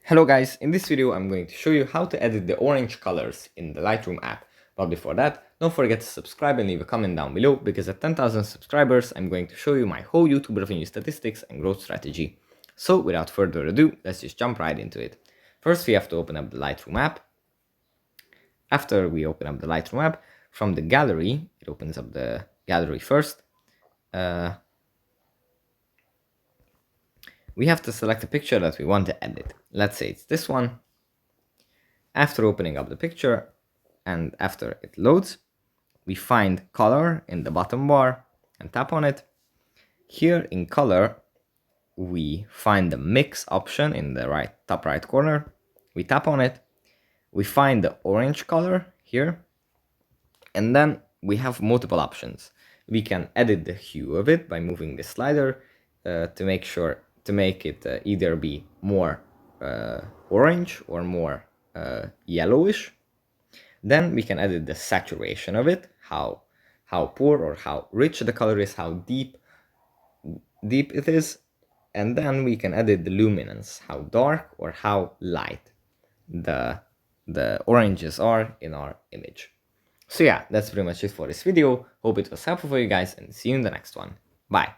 Hello guys, in this video I'm going to show you how to edit the orange colors in the Lightroom app. But before that, don't forget to subscribe and leave a comment down below, because at 10,000 subscribers I'm going to show you my whole YouTube revenue statistics and growth strategy. So without further ado, let's just jump right into it. First we have to open up the Lightroom app. After we open up the Lightroom app, from the gallery, it opens up the gallery first. We have to select a picture that we want to edit. Let's say it's this one. After opening up the picture and after it loads, we find color in the bottom bar and tap on it. Here in color, we find the mix option in the top right corner. We tap on it. We find the orange color here. And then we have multiple options. We can edit the hue of it by moving the slider to make it either be more orange or more yellowish. Then we can edit the saturation of it, how poor or how rich the color is, how deep it is. And then we can edit the luminance, how dark or how light the oranges are in our image. So yeah, that's pretty much it for this video. Hope it was helpful for you guys, and see you in the next one. Bye.